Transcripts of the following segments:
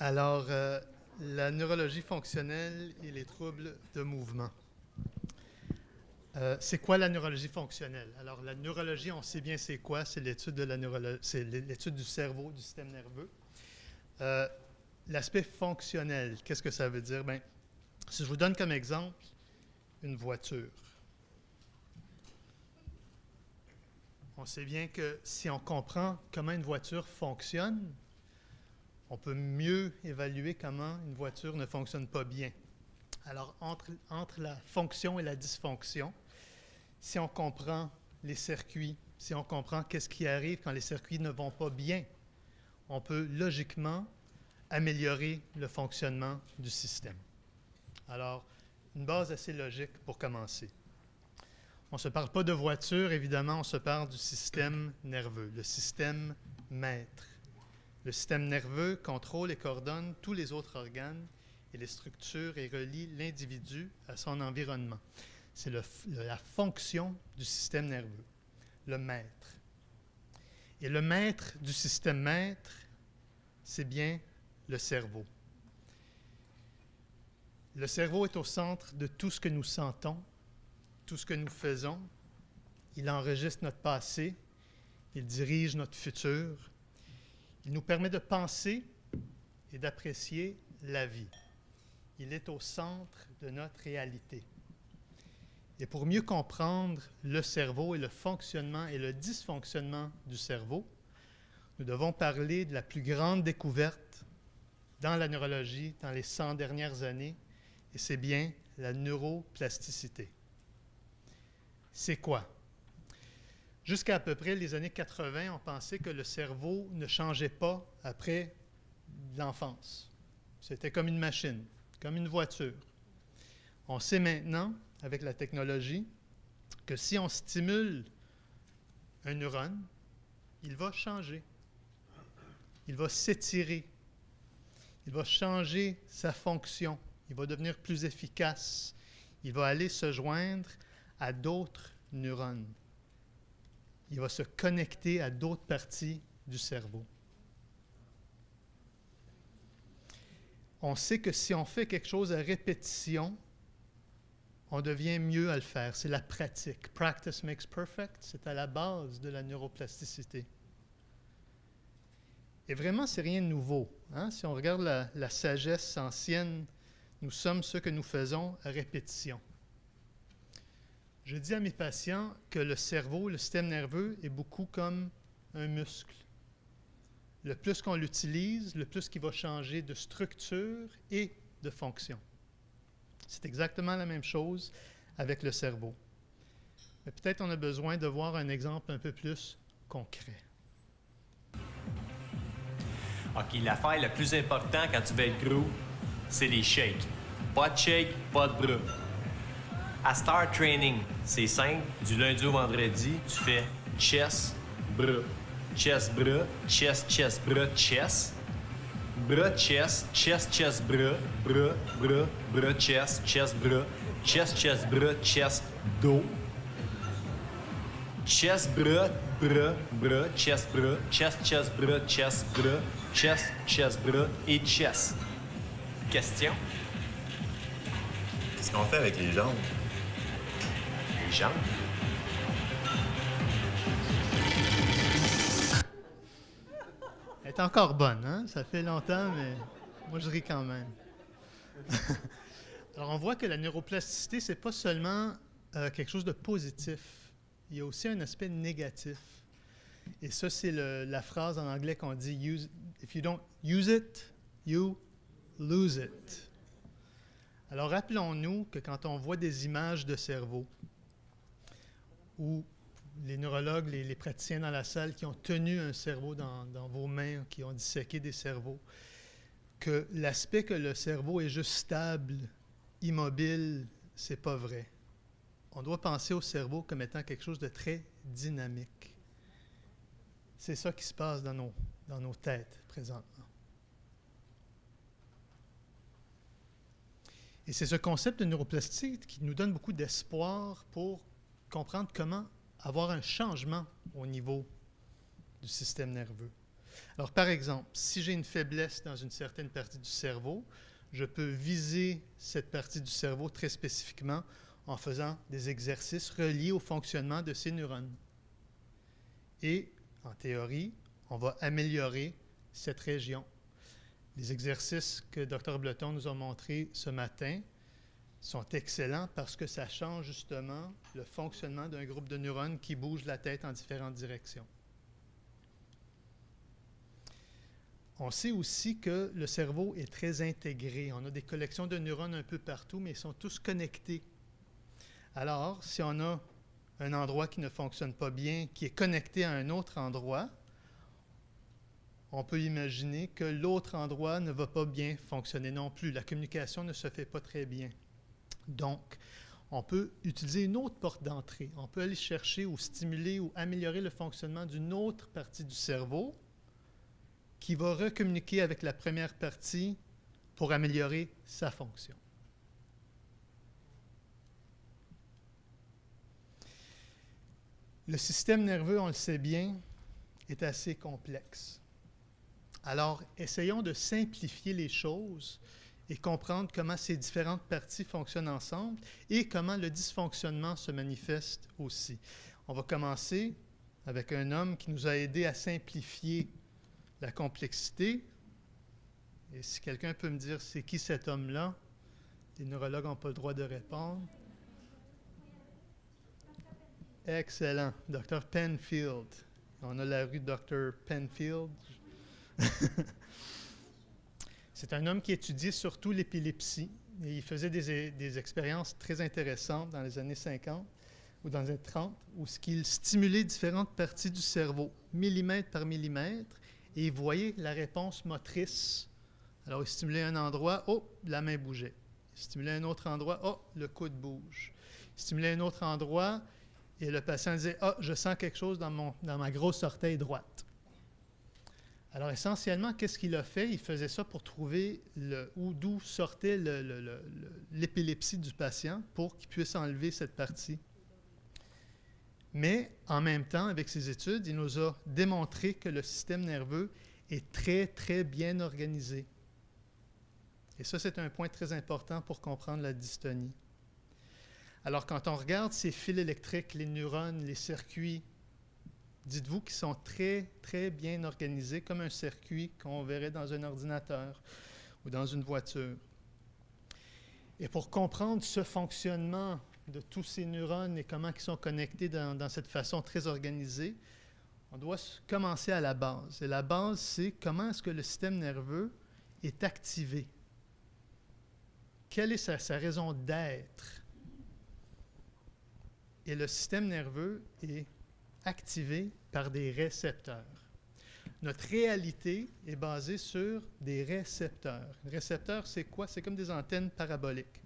Alors, la neurologie fonctionnelle et les troubles de mouvement. C'est quoi la neurologie fonctionnelle? Alors, la neurologie, on sait bien c'est quoi, c'est l'étude de la c'est l'étude du cerveau, du système nerveux. L'aspect fonctionnel, qu'est-ce que ça veut dire? Bien, si je vous donne comme exemple une voiture, on sait bien que si on comprend comment une voiture fonctionne, on peut mieux évaluer comment une voiture ne fonctionne pas bien. Alors, entre la fonction et la dysfonction, si on comprend les circuits, si on comprend qu'est-ce qui arrive quand les circuits ne vont pas bien, on peut logiquement améliorer le fonctionnement du système. Alors, une base assez logique pour commencer. On ne se parle pas de voiture, évidemment, on se parle du système nerveux, le système maître. Le système nerveux contrôle et coordonne tous les autres organes et les structures et relie l'individu à son environnement. C'est la fonction du système nerveux, le maître. Et le maître du système maître, c'est bien le cerveau. Le cerveau est au centre de tout ce que nous sentons, tout ce que nous faisons. Il enregistre notre passé, il dirige notre futur. Il nous permet de penser et d'apprécier la vie. Il est au centre de notre réalité. Et pour mieux comprendre le cerveau et le fonctionnement et le dysfonctionnement du cerveau, nous devons parler de la plus grande découverte dans la neurologie dans les 100 dernières années, et c'est bien la neuroplasticité. C'est quoi? Jusqu'à à peu près les années 80, on pensait que le cerveau ne changeait pas après l'enfance. C'était comme une machine, comme une voiture. On sait maintenant, avec la technologie, que si on stimule un neurone, il va changer. Il va s'étirer. Il va changer sa fonction. Il va devenir plus efficace. Il va aller se joindre à d'autres neurones. Il va se connecter à d'autres parties du cerveau. On sait que si on fait quelque chose à répétition, on devient mieux à le faire. C'est la pratique. Practice makes perfect. C'est à la base de la neuroplasticité. Et vraiment, c'est rien de nouveau. Hein? Si on regarde la sagesse ancienne, nous sommes ce que nous faisons à répétition. Je dis à mes patients que le cerveau, le système nerveux, est beaucoup comme un muscle. Le plus qu'on l'utilise, le plus qu'il va changer de structure et de fonction. C'est exactement la même chose avec le cerveau. Mais peut-être on a besoin de voir un exemple un peu plus concret. OK, l'affaire la plus importante quand tu veux être gros, c'est les shakes. Pas de shake, pas de bras. À Star Training, c'est simple. Du lundi au vendredi, tu fais chest, bras. Chest, bras, chest, bras, chest. Bras, chest, bras, bras, chest, bras, chest, dos. Chest, bras, chest, bras, chest, bras et chest. Question? Qu'est-ce qu'on fait avec les jambes? Les jambes? Elle est encore bonne, hein? Ça fait longtemps, mais moi, je ris quand même. Alors, on voit que la neuroplasticité, c'est pas seulement quelque chose de positif. Il y a aussi un aspect négatif. Et ça, c'est la phrase en anglais qu'on dit « If you don't use it, you lose it ». Alors, rappelons-nous que quand on voit des images de cerveau, ou les neurologues, les praticiens dans la salle qui ont tenu un cerveau dans vos mains, qui ont disséqué des cerveaux, que l'aspect que le cerveau est juste stable, immobile, c'est pas vrai. On doit penser au cerveau comme étant quelque chose de très dynamique. C'est ça qui se passe dans nos têtes présentement. Et c'est ce concept de neuroplasticité qui nous donne beaucoup d'espoir pour comprendre comment avoir un changement au niveau du système nerveux. Alors, par exemple, si j'ai une faiblesse dans une certaine partie du cerveau, je peux viser cette partie du cerveau très spécifiquement en faisant des exercices reliés au fonctionnement de ces neurones. Et, en théorie, on va améliorer cette région. Les exercices que Dr. Bleton nous a montrés ce matin sont excellents parce que ça change justement le fonctionnement d'un groupe de neurones qui bougent la tête en différentes directions. On sait aussi que le cerveau est très intégré. On a des collections de neurones un peu partout, mais ils sont tous connectés. Alors, si on a un endroit qui ne fonctionne pas bien, qui est connecté à un autre endroit, on peut imaginer que l'autre endroit ne va pas bien fonctionner non plus. La communication ne se fait pas très bien. Donc, on peut utiliser une autre porte d'entrée. On peut aller chercher ou stimuler ou améliorer le fonctionnement d'une autre partie du cerveau qui va recommuniquer avec la première partie pour améliorer sa fonction. Le système nerveux, on le sait bien, est assez complexe. Alors, essayons de simplifier les choses et comprendre comment ces différentes parties fonctionnent ensemble et comment le dysfonctionnement se manifeste aussi. On va commencer avec un homme qui nous a aidés à simplifier la complexité. Et si quelqu'un peut me dire c'est qui cet homme-là, les neurologues n'ont pas le droit de répondre. Excellent, Dr. Penfield. On a la rue Dr. Penfield. C'est un homme qui étudiait surtout l'épilepsie. Et il faisait des expériences très intéressantes dans les années 50 ou dans les années 30, où il stimulait différentes parties du cerveau, millimètre par millimètre, et il voyait la réponse motrice. Alors, il stimulait un endroit, oh, la main bougeait. Il stimulait un autre endroit, oh, le coude bouge. Il stimulait un autre endroit, et le patient disait, ah, je sens quelque chose dans ma grosse orteille droite. Alors, essentiellement, qu'est-ce qu'il a fait? Il faisait ça pour trouver d'où sortait l'épilepsie du patient pour qu'il puisse enlever cette partie. Mais, en même temps, avec ses études, il nous a démontré que le système nerveux est très, très bien organisé. Et ça, c'est un point très important pour comprendre la dystonie. Alors, quand on regarde ces fils électriques, les neurones, les circuits, dites-vous qu'ils sont très, très bien organisés, comme un circuit qu'on verrait dans un ordinateur ou dans une voiture. Et pour comprendre ce fonctionnement de tous ces neurones et comment ils sont connectés dans cette façon très organisée, on doit commencer à la base. Et la base, c'est comment est-ce que le système nerveux est activé. Quelle est sa raison d'être? Et le système nerveux est activé par des récepteurs. Notre réalité est basée sur des récepteurs. Les récepteurs, c'est quoi? C'est comme des antennes paraboliques,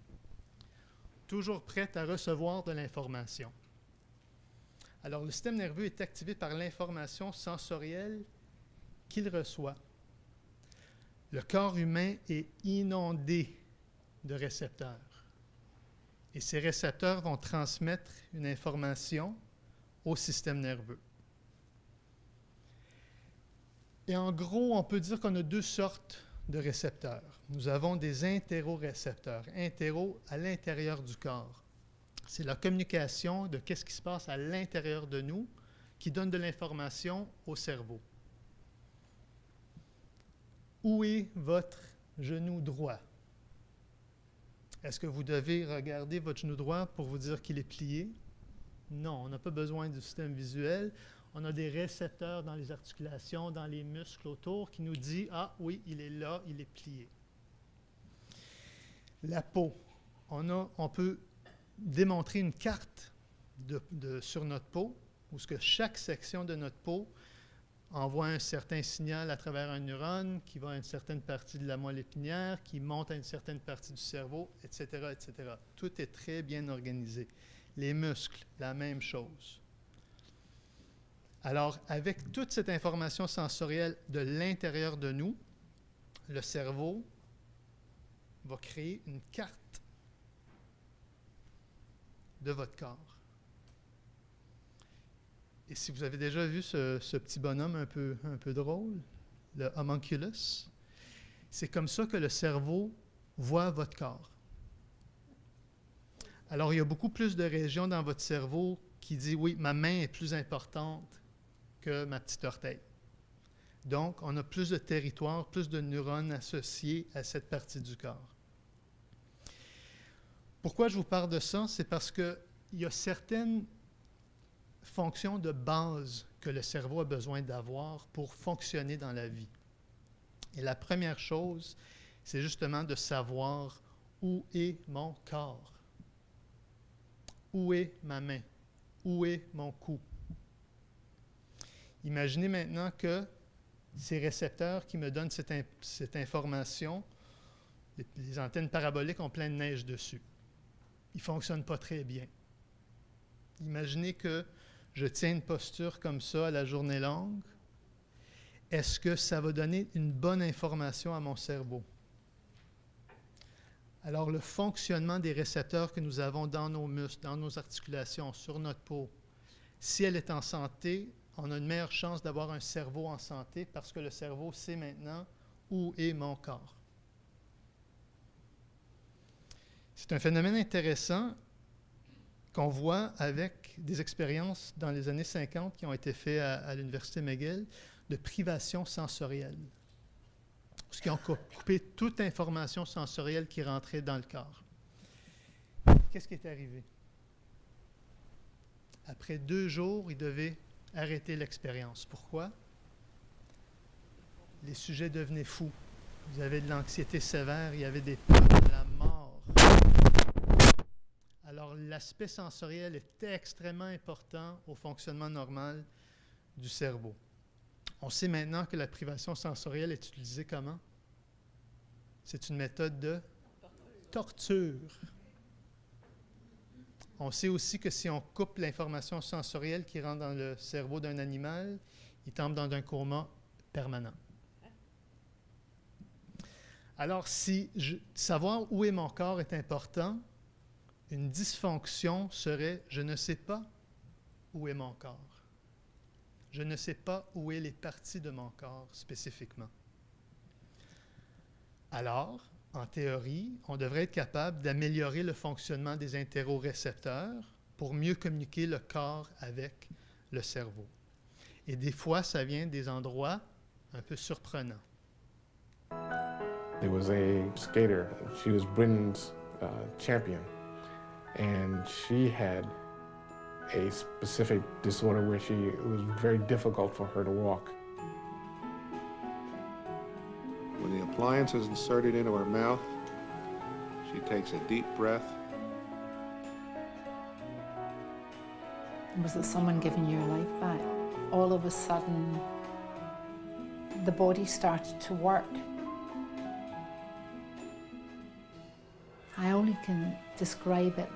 toujours prêtes à recevoir de l'information. Alors, le système nerveux est activé par l'information sensorielle qu'il reçoit. Le corps humain est inondé de récepteurs. Et ces récepteurs vont transmettre une information au système nerveux. Et en gros, on peut dire qu'on a deux sortes de récepteurs. Nous avons des entérorécepteurs. Entéro, à l'intérieur du corps. C'est la communication de qu'est-ce qui se passe à l'intérieur de nous qui donne de l'information au cerveau. Où est votre genou droit? Est-ce que vous devez regarder votre genou droit pour vous dire qu'il est plié? Non, on n'a pas besoin du système visuel. On a des récepteurs dans les articulations, dans les muscles autour qui nous disent « Ah oui, il est là, il est plié ». La peau. On peut démontrer une carte sur notre peau où chaque section de notre peau envoie un certain signal à travers un neurone qui va à une certaine partie de la moelle épinière, qui monte à une certaine partie du cerveau, etc., etc. Tout est très bien organisé. Les muscles, la même chose. Alors, avec toute cette information sensorielle de l'intérieur de nous, le cerveau va créer une carte de votre corps. Et si vous avez déjà vu ce petit bonhomme un peu drôle, le homunculus, c'est comme ça que le cerveau voit votre corps. Alors, il y a beaucoup plus de régions dans votre cerveau qui disent « oui, ma main est plus importante que ma petite orteil ». Donc, on a plus de territoire, plus de neurones associés à cette partie du corps. Pourquoi je vous parle de ça? C'est parce qu'il y a certaines fonctions de base que le cerveau a besoin d'avoir pour fonctionner dans la vie. Et la première chose, c'est justement de savoir où est mon corps. Où est ma main? Où est mon cou? Imaginez maintenant que ces récepteurs qui me donnent cette information, les antennes paraboliques ont plein de neige dessus. Ils ne fonctionnent pas très bien. Imaginez que je tiens une posture comme ça à la journée longue. Est-ce que ça va donner une bonne information à mon cerveau? Alors, le fonctionnement des récepteurs que nous avons dans nos muscles, dans nos articulations, sur notre peau, si elle est en santé, on a une meilleure chance d'avoir un cerveau en santé parce que le cerveau sait maintenant où est mon corps. C'est un phénomène intéressant qu'on voit avec des expériences dans les années 50 qui ont été faites à l'Université McGill de privation sensorielle. Parce qu'ils ont coupé toute information sensorielle qui rentrait dans le corps. Qu'est-ce qui est arrivé? Après 2 jours, ils devaient arrêter l'expérience. Pourquoi? Les sujets devenaient fous. Ils avaient de l'anxiété sévère, il y avait des peurs de la mort. Alors, l'aspect sensoriel est extrêmement important au fonctionnement normal du cerveau. On sait maintenant que la privation sensorielle est utilisée comment? C'est une méthode de torture. On sait aussi que si on coupe l'information sensorielle qui rentre dans le cerveau d'un animal, il tombe dans un coma permanent. Alors, si savoir où est mon corps est important, une dysfonction serait « je ne sais pas où est mon corps ». Je ne sais pas où est les parties de mon corps spécifiquement. Alors, en théorie, on devrait être capable d'améliorer le fonctionnement des interorécepteurs pour mieux communiquer le corps avec le cerveau. Et des fois, ça vient des endroits un peu surprenants. There was a skater. She was Britain's champion, and she had a specific disorder where it was very difficult for her to walk. When the appliance is inserted into her mouth, she takes a deep breath. Was it someone giving your life back? All of a sudden, the body started to work. I only can describe it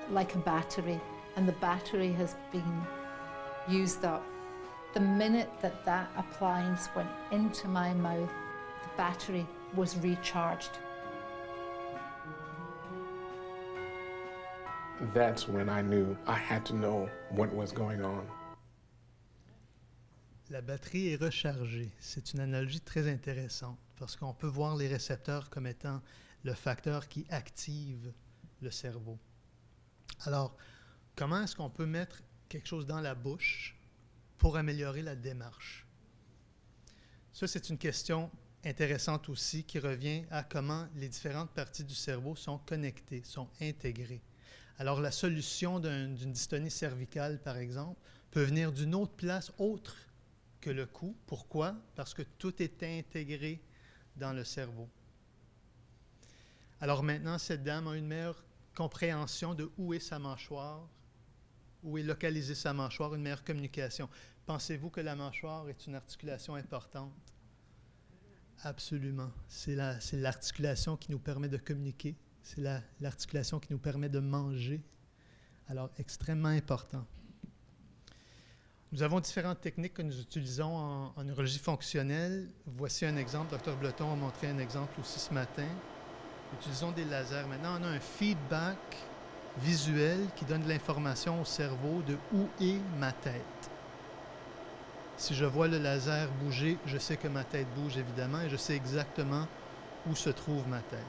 like a battery, and the battery has been used up. The minute that appliance went into my mouth, the battery was recharged. That's when I knew I had to know what was going on. La batterie est rechargée. C'est une analogie très intéressante parce qu'on peut voir les récepteurs comme étant le facteur qui active le cerveau. Alors, comment est-ce qu'on peut mettre quelque chose dans la bouche pour améliorer la démarche? Ça, c'est une question intéressante aussi qui revient à comment les différentes parties du cerveau sont connectées, sont intégrées. Alors, la solution d'une dystonie cervicale, par exemple, peut venir d'une autre place autre que le cou. Pourquoi? Parce que tout est intégré dans le cerveau. Alors maintenant, cette dame a une meilleure compréhension de où est sa mâchoire, où est localisée sa mâchoire, une meilleure communication. Pensez-vous que la mâchoire est une articulation importante? Absolument. C'est l'articulation qui nous permet de communiquer. C'est l'articulation qui nous permet de manger. Alors, extrêmement important. Nous avons différentes techniques que nous utilisons en neurologie fonctionnelle. Voici un exemple. Dr. Bleton a montré un exemple aussi ce matin. Utilisons des lasers. Maintenant, on a un feedback visuel qui donne de l'information au cerveau de où est ma tête. Si je vois le laser bouger, je sais que ma tête bouge évidemment et je sais exactement où se trouve ma tête.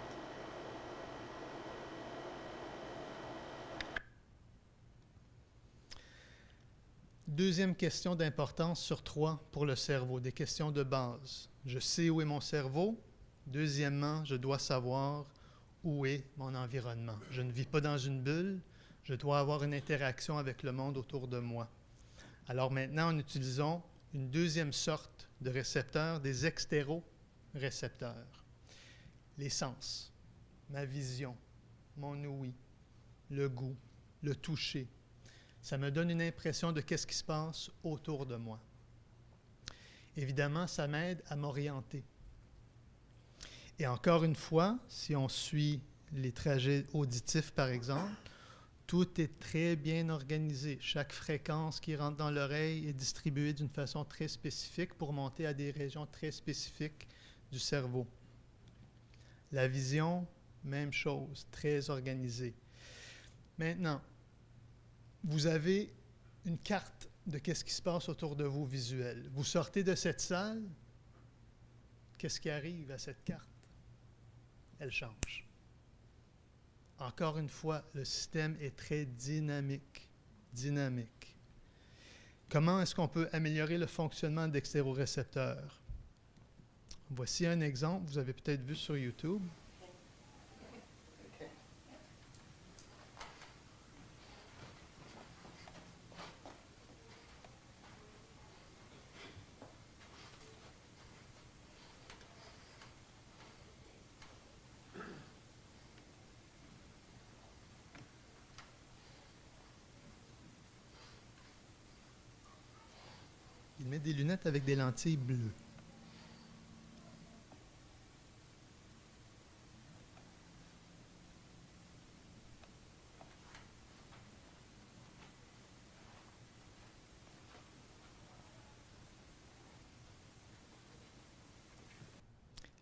Deuxième question d'importance sur 3 pour le cerveau, des questions de base. Je sais où est mon cerveau. Deuxièmement, je dois savoir où est mon environnement. Je ne vis pas dans une bulle, je dois avoir une interaction avec le monde autour de moi. Alors maintenant, en utilisons une deuxième sorte de récepteurs, des extérorécepteurs. Les sens, ma vision, mon ouïe, le goût, le toucher. Ça me donne une impression de qu'est-ce qui se passe autour de moi. Évidemment, ça m'aide à m'orienter. Et encore une fois, si on suit les trajets auditifs, par exemple, tout est très bien organisé. Chaque fréquence qui rentre dans l'oreille est distribuée d'une façon très spécifique pour monter à des régions très spécifiques du cerveau. La vision, même chose, très organisée. Maintenant, vous avez une carte de qu'est-ce qui se passe autour de vous visuel. Vous sortez de cette salle, qu'est-ce qui arrive à cette carte? Elle change. Encore une fois, le système est très dynamique. Comment est-ce qu'on peut améliorer le fonctionnement d'extérorécepteurs? Voici un exemple, vous avez peut-être vu sur YouTube. Il met des lunettes avec des lentilles bleues.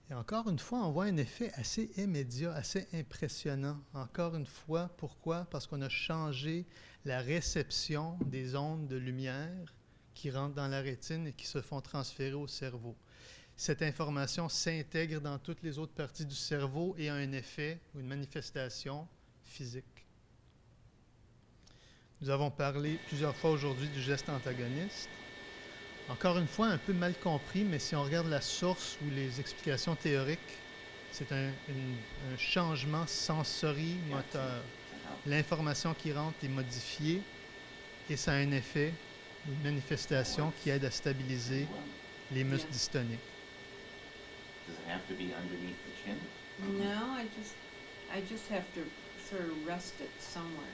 Et encore une fois, on voit un effet assez immédiat, assez impressionnant. Encore une fois, pourquoi? Parce qu'on a changé la réception des ondes de lumière qui rentrent dans la rétine et qui se font transférer au cerveau. Cette information s'intègre dans toutes les autres parties du cerveau et a un effet ou une manifestation physique. Nous avons parlé plusieurs fois aujourd'hui du geste antagoniste. Encore une fois, un peu mal compris, mais si on regarde la source ou les explications théoriques, c'est un changement sensorimoteur. L'information qui rentre est modifiée et ça a un effet, une manifestation qui aide à stabiliser les muscles dystoniques. Does it have to be underneath the chin? No, I just have to sort of rest it somewhere.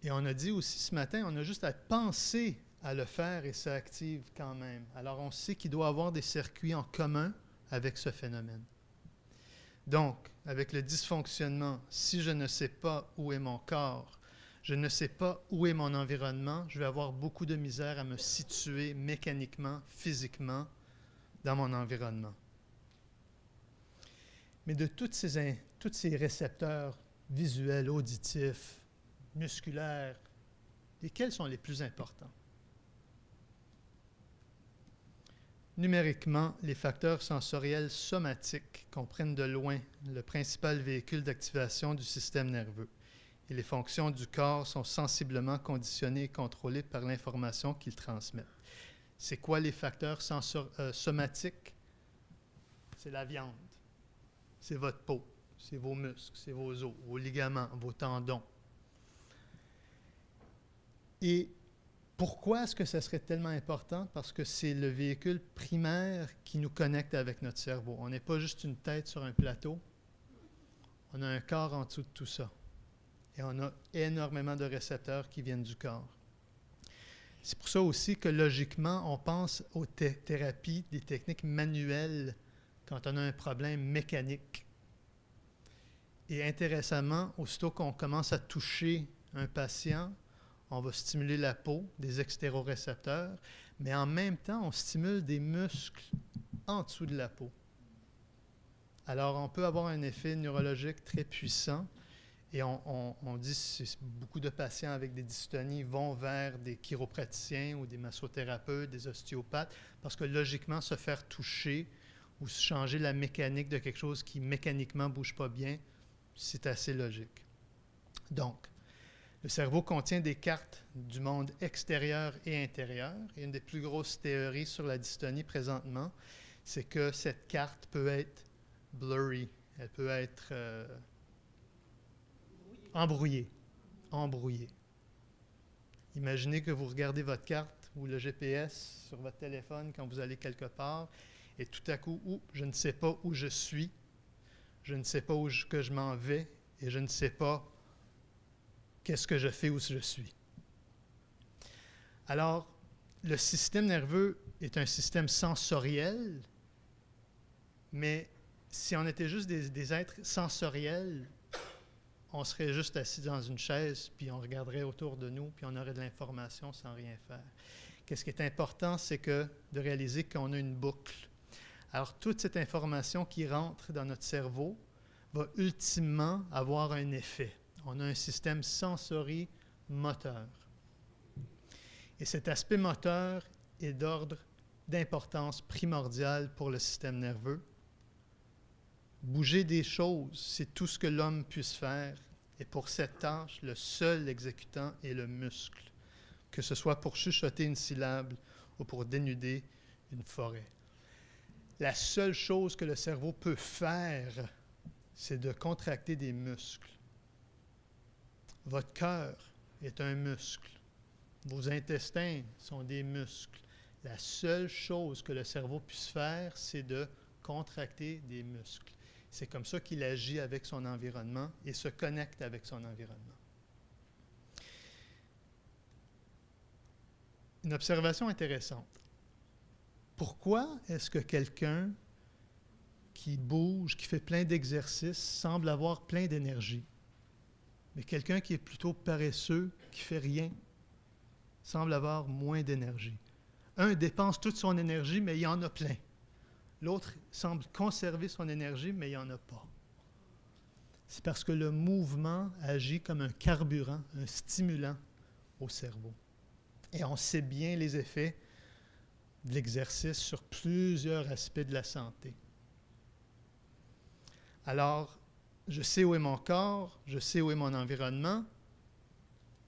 Et on a dit aussi ce matin, on a juste à penser à le faire et ça active quand même. Alors on sait qu'il doit y avoir des circuits en commun avec ce phénomène. Donc, avec le dysfonctionnement, si je ne sais pas où est mon corps, je ne sais pas où est mon environnement, je vais avoir beaucoup de misère à me situer mécaniquement, physiquement dans mon environnement. Mais de tous ces récepteurs visuels, auditifs, musculaires, lesquels sont les plus importants? Numériquement, les facteurs sensoriels somatiques comprennent de loin le principal véhicule d'activation du système nerveux. Et les fonctions du corps sont sensiblement conditionnées et contrôlées par l'information qu'ils transmettent. C'est quoi les facteurs somatiques? C'est la viande, c'est votre peau, c'est vos muscles, c'est vos os, vos ligaments, vos tendons. Et pourquoi est-ce que ça serait tellement important? Parce que c'est le véhicule primaire qui nous connecte avec notre cerveau. On n'est pas juste une tête sur un plateau, on a un corps en dessous de tout ça. Et on a énormément de récepteurs qui viennent du corps. C'est pour ça aussi que logiquement, on pense aux thérapies, des techniques manuelles quand on a un problème mécanique. Et intéressamment, aussitôt qu'on commence à toucher un patient, on va stimuler la peau, des extérorécepteurs, mais en même temps, on stimule des muscles en dessous de la peau. Alors, on peut avoir un effet neurologique très puissant Et on dit que beaucoup de patients avec des dystonies vont vers des chiropraticiens ou des massothérapeutes, des ostéopathes, parce que logiquement, se faire toucher ou changer la mécanique de quelque chose qui mécaniquement ne bouge pas bien, c'est assez logique. Donc, le cerveau contient des cartes du monde extérieur et intérieur. Et une des plus grosses théories sur la dystonie présentement, c'est que cette carte peut être blurry, elle peut être embrouillée. Imaginez que vous regardez votre carte ou le GPS sur votre téléphone quand vous allez quelque part et tout à coup, je ne sais pas où je suis, je ne sais pas que je m'en vais et je ne sais pas qu'est-ce que je fais où je suis. Alors, le système nerveux est un système sensoriel, mais si on était juste des êtres sensoriels, on serait juste assis dans une chaise, puis on regarderait autour de nous, puis on aurait de l'information sans rien faire. Qu'est-ce qui est important, c'est de réaliser qu'on a une boucle. Alors, toute cette information qui rentre dans notre cerveau va ultimement avoir un effet. On a un système sensori-moteur. Et cet aspect moteur est d'importance primordiale pour le système nerveux. Bouger des choses, c'est tout ce que l'homme puisse faire. Et pour cette tâche, le seul exécutant est le muscle, que ce soit pour chuchoter une syllabe ou pour dénuder une forêt. La seule chose que le cerveau peut faire, c'est de contracter des muscles. Votre cœur est un muscle. Vos intestins sont des muscles. La seule chose que le cerveau puisse faire, c'est de contracter des muscles. C'est comme ça qu'il agit avec son environnement et se connecte avec son environnement. Une observation intéressante. Pourquoi est-ce que quelqu'un qui bouge, qui fait plein d'exercices, semble avoir plein d'énergie? Mais quelqu'un qui est plutôt paresseux, qui ne fait rien, semble avoir moins d'énergie. Un dépense toute son énergie, mais il y en a plein. L'autre semble conserver son énergie, mais il n'y en a pas. C'est parce que le mouvement agit comme un carburant, un stimulant au cerveau. Et on sait bien les effets de l'exercice sur plusieurs aspects de la santé. Alors, je sais où est mon corps, je sais où est mon environnement.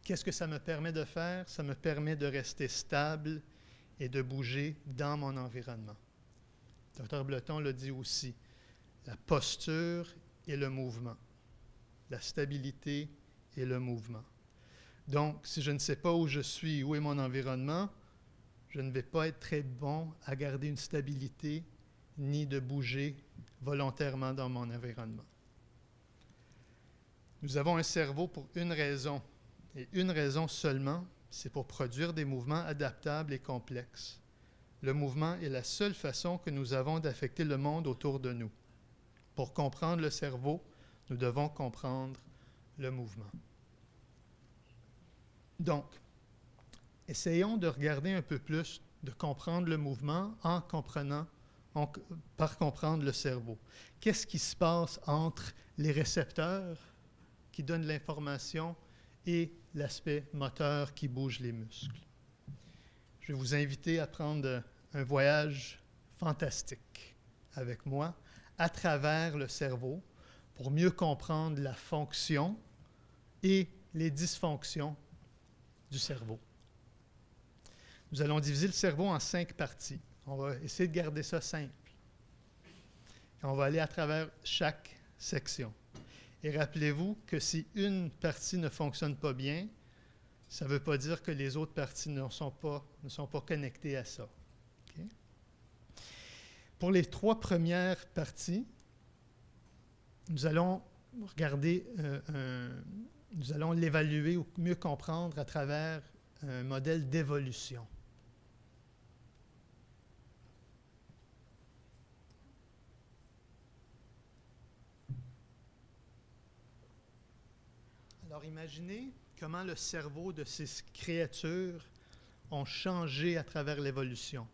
Qu'est-ce que ça me permet de faire? Ça me permet de rester stable et de bouger dans mon environnement. Dr. Bleton l'a dit aussi, la posture et le mouvement, la stabilité et le mouvement. Donc, si je ne sais pas où je suis, où est mon environnement, je ne vais pas être très bon à garder une stabilité ni de bouger volontairement dans mon environnement. Nous avons un cerveau pour une raison, et une raison seulement, c'est pour produire des mouvements adaptables et complexes. Le mouvement est la seule façon que nous avons d'affecter le monde autour de nous. Pour comprendre le cerveau, nous devons comprendre le mouvement. Donc, essayons de regarder un peu plus, de comprendre le mouvement par comprendre le cerveau. Qu'est-ce qui se passe entre les récepteurs qui donnent l'information et l'aspect moteur qui bouge les muscles? Je vais vous inviter à prendre un voyage fantastique avec moi à travers le cerveau pour mieux comprendre la fonction et les dysfonctions du cerveau. Nous allons diviser le cerveau en 5 parties. On va essayer de garder ça simple. Et on va aller à travers chaque section. Et rappelez-vous que si une partie ne fonctionne pas bien, ça ne veut pas dire que les autres parties ne sont pas connectées à ça. Okay? Pour les 3 premières parties, nous allons regarder, nous allons l'évaluer ou mieux comprendre à travers un modèle d'évolution. Alors imaginez comment le cerveau de ces créatures ont changé à travers l'évolution.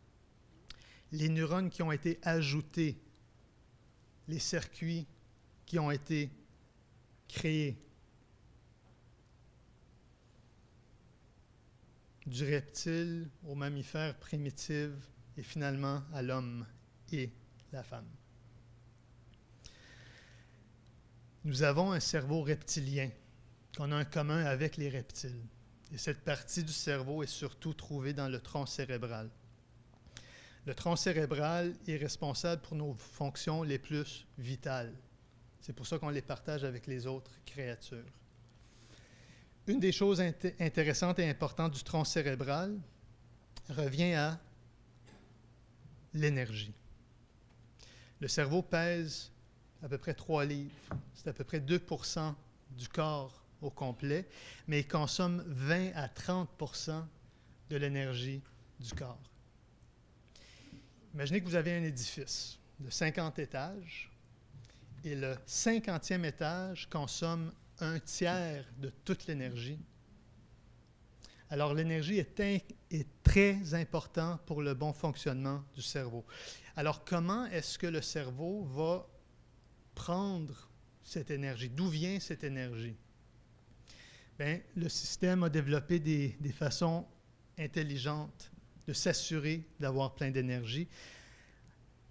Les neurones qui ont été ajoutés, les circuits qui ont été créés, du reptile aux mammifères primitifs et finalement à l'homme et la femme. Nous avons un cerveau reptilien qu'on a en commun avec les reptiles. Et cette partie du cerveau est surtout trouvée dans le tronc cérébral. Le tronc cérébral est responsable pour nos fonctions les plus vitales. C'est pour ça qu'on les partage avec les autres créatures. Une des choses intéressantes et importantes du tronc cérébral revient à l'énergie. Le cerveau pèse à peu près 3 livres. C'est à peu près 2% du corps au complet, mais il consomme 20 à 30% de l'énergie du corps. Imaginez que vous avez un édifice de 50 étages et le 50e étage consomme 1/3 de toute l'énergie. Alors l'énergie est très importante pour le bon fonctionnement du cerveau. Alors comment est-ce que le cerveau va prendre cette énergie? D'où vient cette énergie? Bien, le système a développé des façons intelligentes de s'assurer d'avoir plein d'énergie.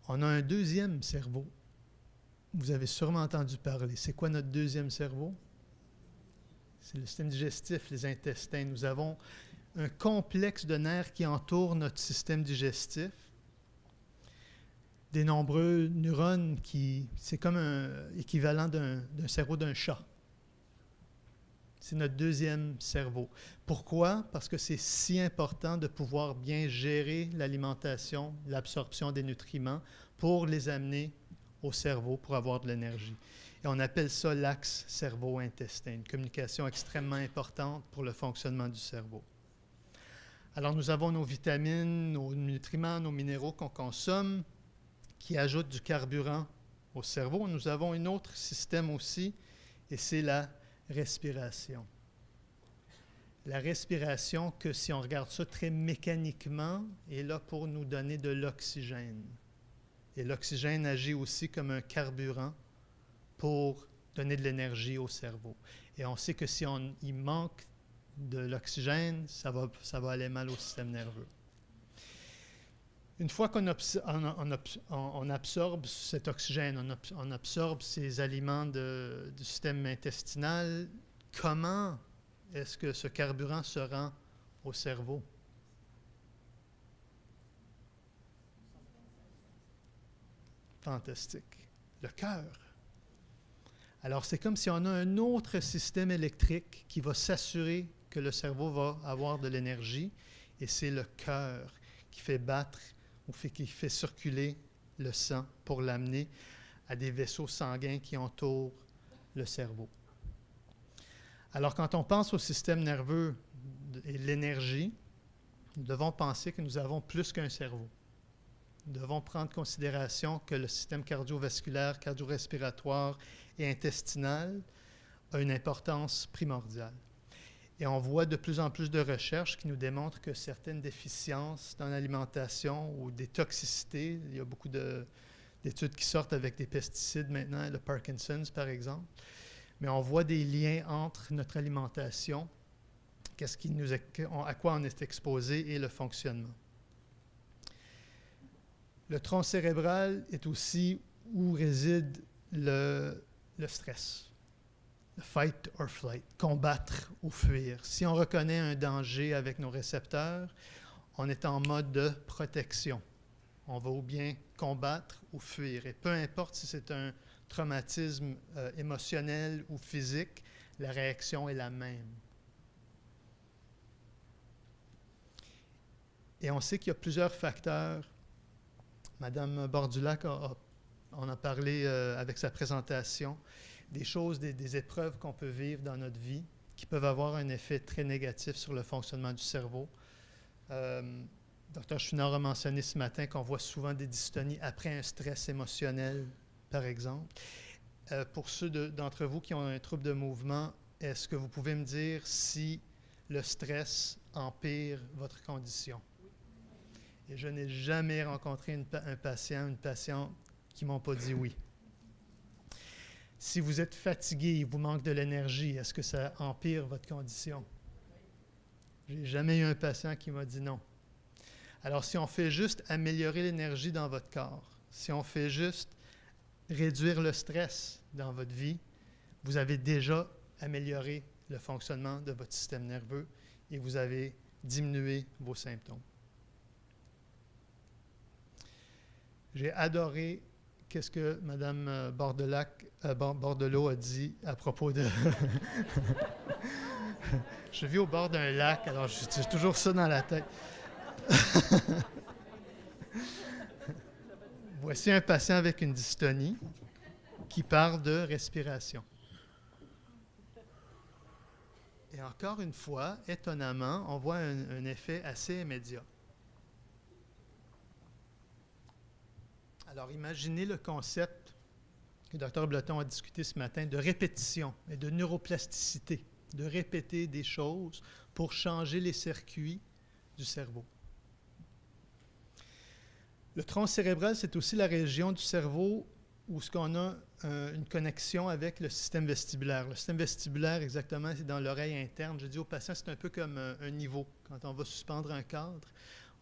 On a un deuxième cerveau. Vous avez sûrement entendu parler. C'est quoi notre deuxième cerveau? C'est le système digestif, les intestins. Nous avons un complexe de nerfs qui entoure notre système digestif. Des nombreux neurones c'est comme un équivalent d'un cerveau d'un chat. C'est notre deuxième cerveau. Pourquoi? Parce que c'est si important de pouvoir bien gérer l'alimentation, l'absorption des nutriments pour les amener au cerveau pour avoir de l'énergie. Et on appelle ça l'axe cerveau-intestin, une communication extrêmement importante pour le fonctionnement du cerveau. Alors nous avons nos vitamines, nos nutriments, nos minéraux qu'on consomme, qui ajoutent du carburant au cerveau. Nous avons un autre système aussi, et c'est la respiration. La respiration, que si on regarde ça très mécaniquement, est là pour nous donner de l'oxygène. Et l'oxygène agit aussi comme un carburant pour donner de l'énergie au cerveau. Et on sait que si il manque de l'oxygène, ça va aller mal au système nerveux. Une fois qu'on absorbe cet oxygène, on absorbe ces aliments du système intestinal, comment est-ce que ce carburant se rend au cerveau? Fantastique. Le cœur. Alors, c'est comme si on a un autre système électrique qui va s'assurer que le cerveau va avoir de l'énergie, et c'est le cœur qui fait battre ou qui fait circuler le sang pour l'amener à des vaisseaux sanguins qui entourent le cerveau. Alors, quand on pense au système nerveux et l'énergie, nous devons penser que nous avons plus qu'un cerveau. Nous devons prendre en considération que le système cardiovasculaire, cardio-respiratoire et intestinal a une importance primordiale. Et on voit de plus en plus de recherches qui nous démontrent que certaines déficiences dans l'alimentation ou des toxicités, il y a beaucoup d'études qui sortent avec des pesticides maintenant, le Parkinson's par exemple, mais on voit des liens entre notre alimentation, à quoi on est exposé et le fonctionnement. Le tronc cérébral est aussi où réside le stress. Le fight or flight, combattre ou fuir. Si on reconnaît un danger avec nos récepteurs, on est en mode de protection. On va ou bien combattre ou fuir. Et peu importe si c'est un traumatisme émotionnel ou physique, la réaction est la même. Et on sait qu'il y a plusieurs facteurs. Madame Bordulac en a parlé avec sa présentation. Des choses, des épreuves qu'on peut vivre dans notre vie qui peuvent avoir un effet très négatif sur le fonctionnement du cerveau. Dr. Chouinard a mentionné ce matin qu'on voit souvent des dystonies après un stress émotionnel, par exemple. Pour ceux d'entre vous qui ont un trouble de mouvement, est-ce que vous pouvez me dire si le stress empire votre condition? Et je n'ai jamais rencontré un patient, une patiente qui ne m'ont pas dit oui. Si vous êtes fatigué, il vous manque de l'énergie, est-ce que ça empire votre condition? J'ai jamais eu un patient qui m'a dit non. Alors, si on fait juste améliorer l'énergie dans votre corps, si on fait juste réduire le stress dans votre vie, vous avez déjà amélioré le fonctionnement de votre système nerveux et vous avez diminué vos symptômes. J'ai adoré qu'est-ce que Mme Bordelot a dit à propos de... Je vis au bord d'un lac, alors j'ai toujours ça dans la tête. Voici un patient avec une dystonie qui parle de respiration. Et encore une fois, étonnamment, on voit un effet assez immédiat. Alors, imaginez le concept que Dr. Bleton a discuté ce matin de répétition et de neuroplasticité, de répéter des choses pour changer les circuits du cerveau. Le tronc cérébral, c'est aussi la région du cerveau où on a une connexion avec le système vestibulaire. Le système vestibulaire, exactement, c'est dans l'oreille interne. Je dis aux patients, c'est un peu comme un niveau. Quand on va suspendre un cadre,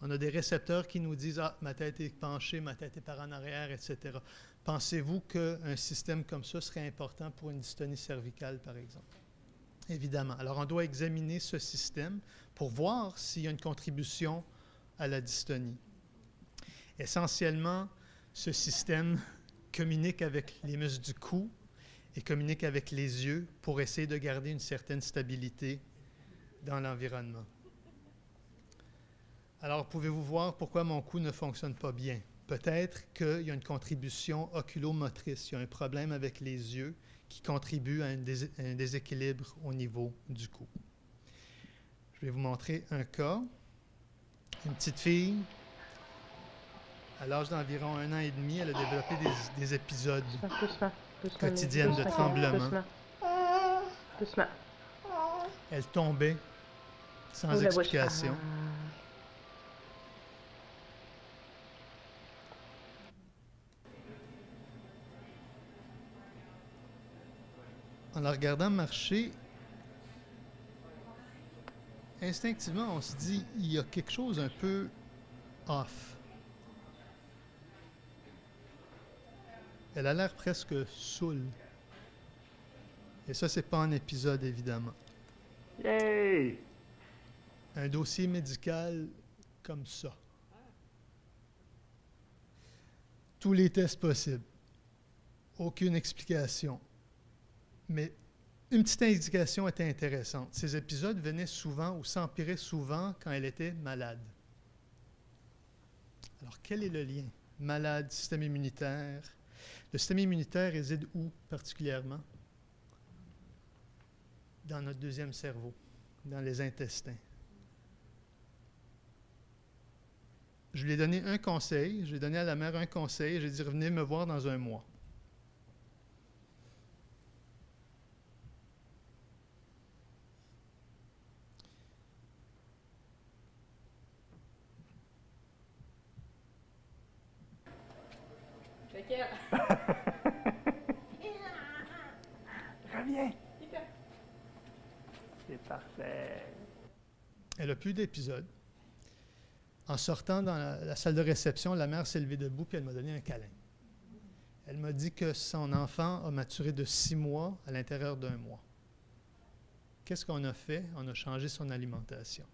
on a des récepteurs qui nous disent « Ah, ma tête est penchée, ma tête est par en arrière, etc. » Pensez-vous qu'un système comme ça serait important pour une dystonie cervicale, par exemple? Évidemment. Alors, on doit examiner ce système pour voir s'il y a une contribution à la dystonie. Essentiellement, ce système communique avec les muscles du cou et communique avec les yeux pour essayer de garder une certaine stabilité dans l'environnement. Alors, pouvez-vous voir pourquoi mon cou ne fonctionne pas bien? Peut-être qu'il y a une contribution oculomotrice, il y a un problème avec les yeux qui contribue à un déséquilibre au niveau du cou. Je vais vous montrer un cas. Une petite fille, à l'âge d'environ 1 an et demi, elle a développé des épisodes quotidiens de tremblements. Doucement. Elle tombait sans explication. En la regardant marcher, instinctivement, on se dit, il y a quelque chose un peu off. Elle a l'air presque saoule. Et ça, c'est pas un épisode, évidemment. Yay! Un dossier médical comme ça. Tous les tests possibles. Aucune explication. Mais une petite indication était intéressante. Ces épisodes venaient souvent ou s'empiraient souvent quand elle était malade. Alors, quel est le lien? Malade, système immunitaire. Le système immunitaire réside où particulièrement? Dans notre deuxième cerveau, dans les intestins. Je lui ai donné un conseil, j'ai donné à la mère un conseil, j'ai dit revenez me voir dans 1 mois. Reviens! C'est parfait. Elle n'a plus d'épisode. En sortant dans la salle de réception, la mère s'est levée debout et elle m'a donné un câlin. Elle m'a dit que son enfant a maturé de 6 mois à l'intérieur d'1 mois. Qu'est-ce qu'on a fait? On a changé son alimentation.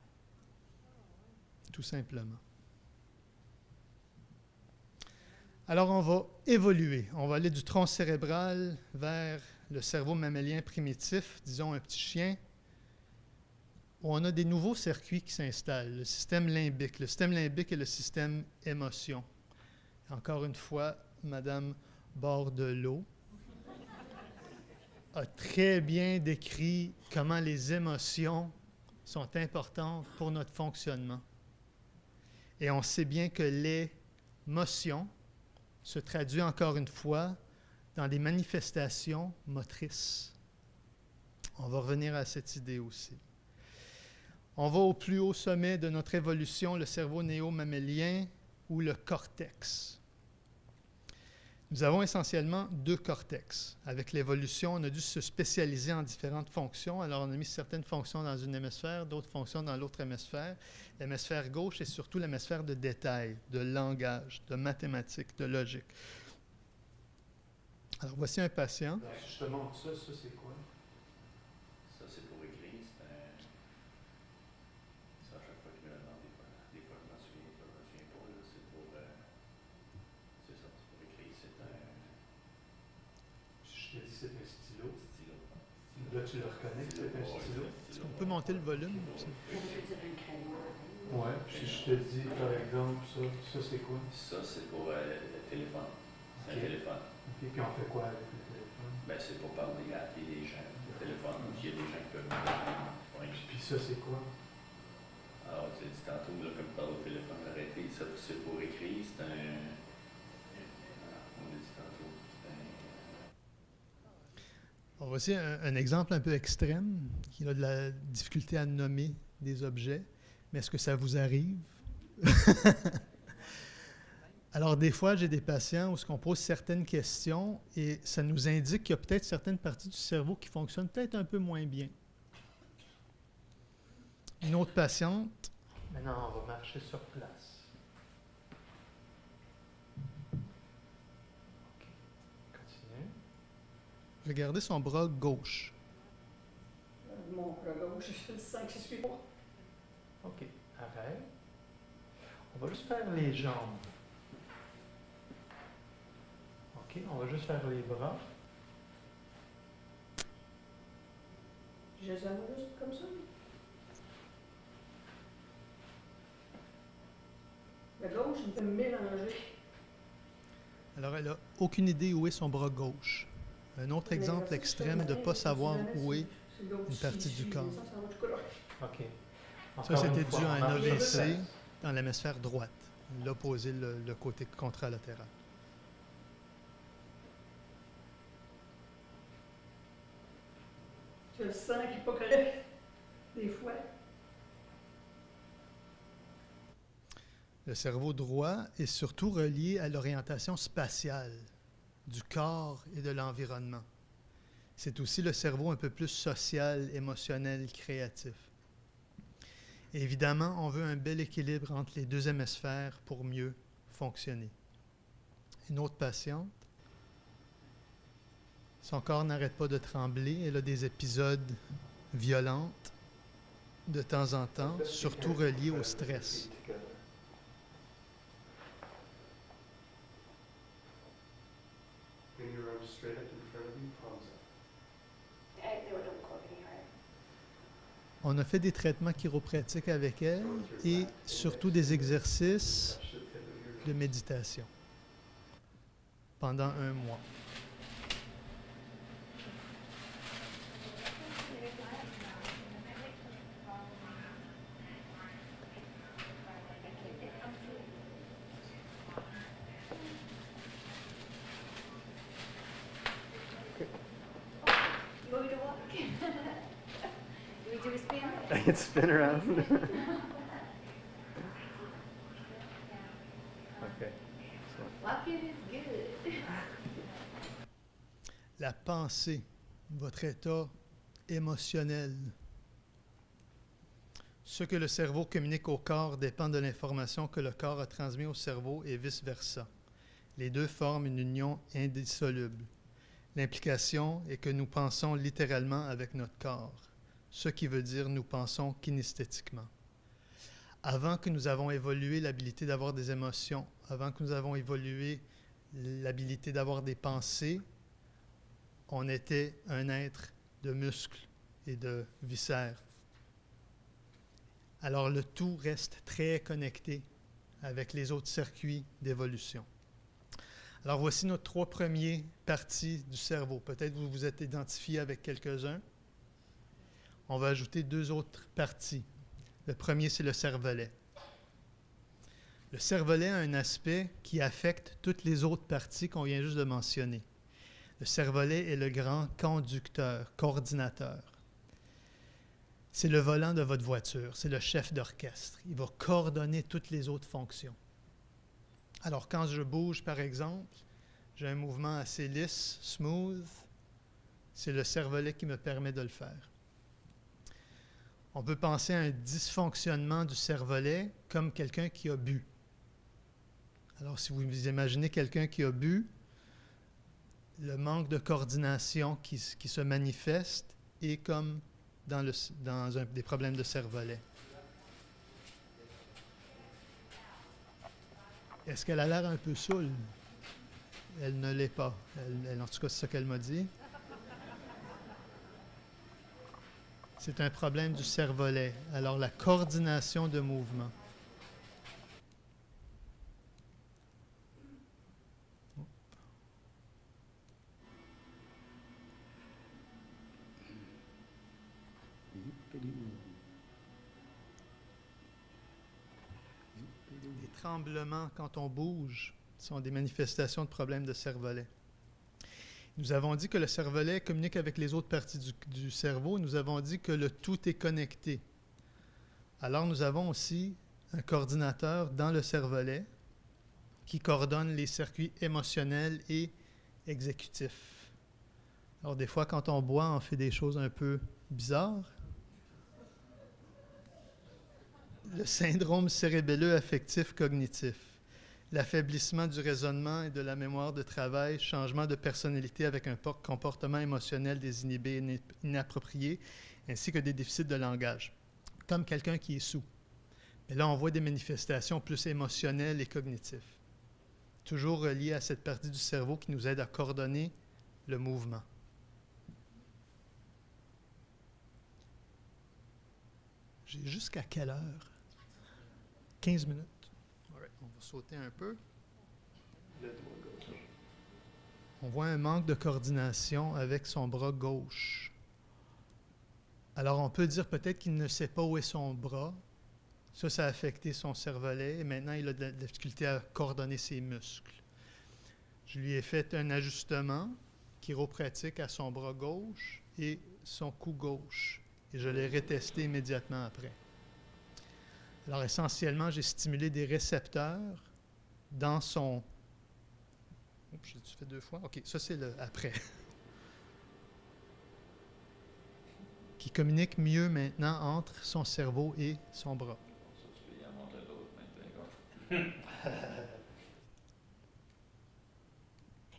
Tout simplement. Alors, on va évoluer. On va aller du tronc cérébral vers le cerveau mammalien primitif, disons un petit chien, où on a des nouveaux circuits qui s'installent. Le système limbique. Le système limbique est le système émotion. Encore une fois, Mme Bordelot a très bien décrit comment les émotions sont importantes pour notre fonctionnement. Et on sait bien que l'émotion se traduit encore une fois dans des manifestations motrices. On va revenir à cette idée aussi. On va au plus haut sommet de notre évolution, le cerveau néo-mammélien ou le cortex. Nous avons essentiellement 2 cortex. Avec l'évolution, on a dû se spécialiser en différentes fonctions. Alors, on a mis certaines fonctions dans une hémisphère, d'autres fonctions dans l'autre hémisphère. L'hémisphère gauche est surtout l'hémisphère de détail, de langage, de mathématiques, de logique. Alors, voici un patient. Je te montre ça, c'est quoi? Ça, c'est pour écrire, c'est un... Ça, à chaque fois qu'il me le demande, des fois je m'en souviens pas, là, c'est pour... c'est ça, c'est pour écrire, c'est un... Je te dis c'est un stylo. stylo. Là, tu le reconnais que c'est un stylo? Est-ce qu'on peut monter le volume? Ouais, puis je te dis, par exemple, ça c'est quoi? Ça, c'est pour le téléphone. C'est Ok. un téléphone. Ok, puis on fait quoi avec le téléphone? Ben, c'est pour parler à des gens. Le téléphone, il y a des gens qui peuvent me... Puis ça c'est quoi? Alors, tu as dit tantôt, là, comme tu parles au téléphone, arrêtez, ça, c'est pour écrire, c'est un... On l'a dit tantôt, c'est un... On voici un exemple un peu extrême, qui a de la difficulté à nommer des objets. Mais est-ce que ça vous arrive? Alors, des fois, j'ai des patients où on pose certaines questions et ça nous indique qu'il y a peut-être certaines parties du cerveau qui fonctionnent peut-être un peu moins bien. Une autre patiente. Maintenant, on va marcher sur place. Ok, continue. Regardez son bras gauche. Mon bras gauche, je le sens que je suis pas. Ok, arrête. On va juste faire les jambes. Ok, on va juste faire les bras. Je les aime juste comme ça. La gauche, il me fait mélanger. Alors, elle n'a aucune idée où est son bras gauche. Un autre exemple extrême de ne pas savoir où est une partie du corps. Ok. Ça, c'était dû à un AVC dans l'hémisphère droite, l'opposé, le côté contralatéral. Je le sens qu'il n'est pas correct. Des fois. Le cerveau droit est surtout relié à l'orientation spatiale du corps et de l'environnement. C'est aussi le cerveau un peu plus social, émotionnel, créatif. Et évidemment, on veut un bel équilibre entre les 2 hémisphères pour mieux fonctionner. Une autre patiente, son corps n'arrête pas de trembler. Elle a des épisodes violents de temps en temps, surtout reliés au stress. On a fait des traitements chiropratiques avec elle et surtout des exercices de méditation pendant 1 mois. You want me to walk? Do we do a spin? I can spin around. Okay. Walking is good. La pensée, votre état émotionnel. Ce que le cerveau communique au corps dépend de l'information que le corps a transmise au cerveau et vice-versa. Les deux forment une union indissoluble. L'implication est que nous pensons littéralement avec notre corps, ce qui veut dire nous pensons kinesthétiquement. Avant que nous avons évolué l'habilité d'avoir des émotions, avant que nous avons évolué l'habilité d'avoir des pensées, on était un être de muscles et de viscères. Alors le tout reste très connecté avec les autres circuits d'évolution. Alors voici nos 3 premières parties du cerveau. Peut-être vous vous êtes identifié avec quelques-uns. On va ajouter 2 autres parties. Le premier, c'est le cervelet. Le cervelet a un aspect qui affecte toutes les autres parties qu'on vient juste de mentionner. Le cervelet est le grand conducteur, coordinateur. C'est le volant de votre voiture, c'est le chef d'orchestre. Il va coordonner toutes les autres fonctions. Alors, quand je bouge, par exemple, j'ai un mouvement assez lisse, smooth, c'est le cervelet qui me permet de le faire. On peut penser à un dysfonctionnement du cervelet comme quelqu'un qui a bu. Alors, si vous imaginez quelqu'un qui a bu, le manque de coordination qui se manifeste est comme dans des problèmes de cervelet. Est-ce qu'elle a l'air un peu saoule? Elle ne l'est pas. En tout cas, c'est ça qu'elle m'a dit. C'est un problème du cervelet. Alors, la coordination de mouvement. Les tremblements quand on bouge sont des manifestations de problèmes de cervelet. Nous avons dit que le cervelet communique avec les autres parties du cerveau. Nous avons dit que le tout est connecté. Alors, nous avons aussi un coordinateur dans le cervelet qui coordonne les circuits émotionnels et exécutifs. Alors, des fois, quand on boit, on fait des choses un peu bizarres. Le syndrome cérébelleux affectif cognitif. L'affaiblissement du raisonnement et de la mémoire de travail, changement de personnalité avec un comportement émotionnel désinhibé et inapproprié, ainsi que des déficits de langage, comme quelqu'un qui est sourd. Mais là, on voit des manifestations plus émotionnelles et cognitives, toujours reliées à cette partie du cerveau qui nous aide à coordonner le mouvement. J'ai jusqu'à quelle heure? 15 minutes. On va sauter un peu. On voit un manque de coordination avec son bras gauche. Alors, on peut dire peut-être qu'il ne sait pas où est son bras. Ça a affecté son cervelet et maintenant, il a de la difficulté à coordonner ses muscles. Je lui ai fait un ajustement chiropratique à son bras gauche et son cou gauche. Et je l'ai retesté immédiatement après. Alors, essentiellement, j'ai stimulé des récepteurs dans son... Oups, j'ai-tu fait 2 fois? OK, ça, c'est le après. Qui communique mieux maintenant entre son cerveau et son bras.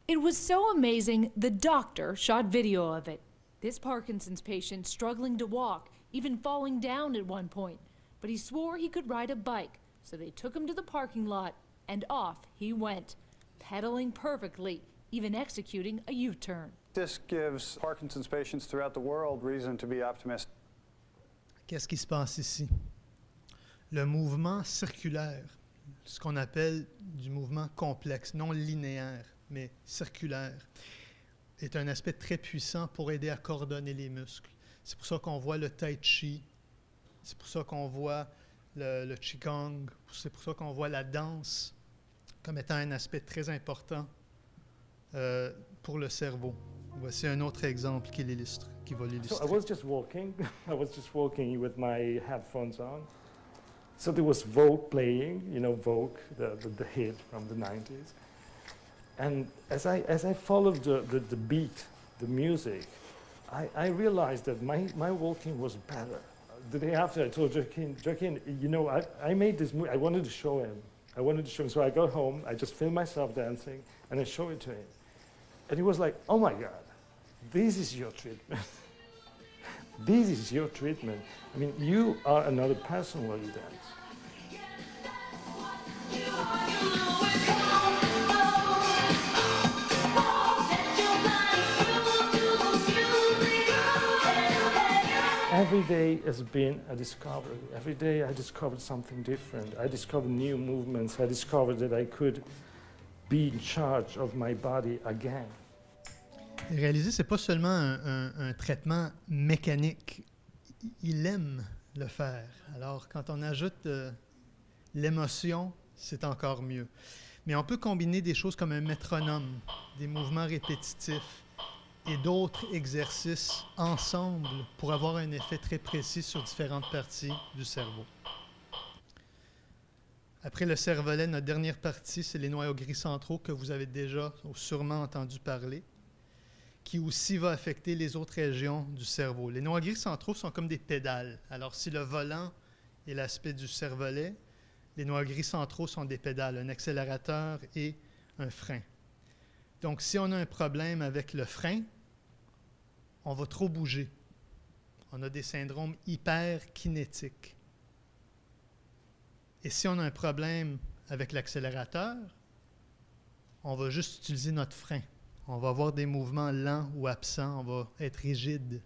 It was so amazing, the doctor shot video of it. This Parkinson's patient struggling to walk, even falling down at one point. But he swore he could ride a bike, so they took him to the parking lot, and off he went, pedaling perfectly, even executing a U-turn. This gives Parkinson's patients throughout the world reason to be optimistic. Qu'est-ce qui se passe ici? Le mouvement circulaire, ce qu'on appelle du mouvement complexe, non linéaire, mais circulaire, est un aspect très puissant pour aider à coordonner les muscles. C'est pour ça qu'on voit le tai chi, c'est pour ça qu'on voit le qigong, c'est pour ça qu'on voit la danse comme étant un aspect très important pour le cerveau. Voici un autre exemple qui va l'illustrer. So I was just walking. I was just walking with my headphones on. So there was Vogue playing, you know, Vogue, the hit from the 90s. And as I followed the beat, the music, I realized that my walking was better. The day after, I told Joaquin, you know, I made this movie. I wanted to show him. So I got home, I just filmed myself dancing, and I showed it to him. And he was like, oh my God, this is your treatment. This is your treatment. I mean, you are another person while you dance. Every day has been a discovery. Every day I discovered something different. I discovered new movements. I discovered that I could be in charge of my body again. Réaliser, c'est pas seulement un traitement mécanique. Il aime le faire. Alors, quand on ajoute l'émotion, c'est encore mieux. Mais on peut combiner des choses comme un métronome, des mouvements répétitifs et d'autres exercices ensemble pour avoir un effet très précis sur différentes parties du cerveau. Après le cervelet, notre dernière partie, c'est les noyaux gris centraux que vous avez déjà ou sûrement entendu parler, qui aussi va affecter les autres régions du cerveau. Les noyaux gris centraux sont comme des pédales. Alors, si le volant est l'aspect du cervelet, les noyaux gris centraux sont des pédales, un accélérateur et un frein. Donc, si on a un problème avec le frein, on va trop bouger. On a des syndromes hyperkinétiques. Et si on a un problème avec l'accélérateur, on va juste utiliser notre frein. On va avoir des mouvements lents ou absents, on va être rigide.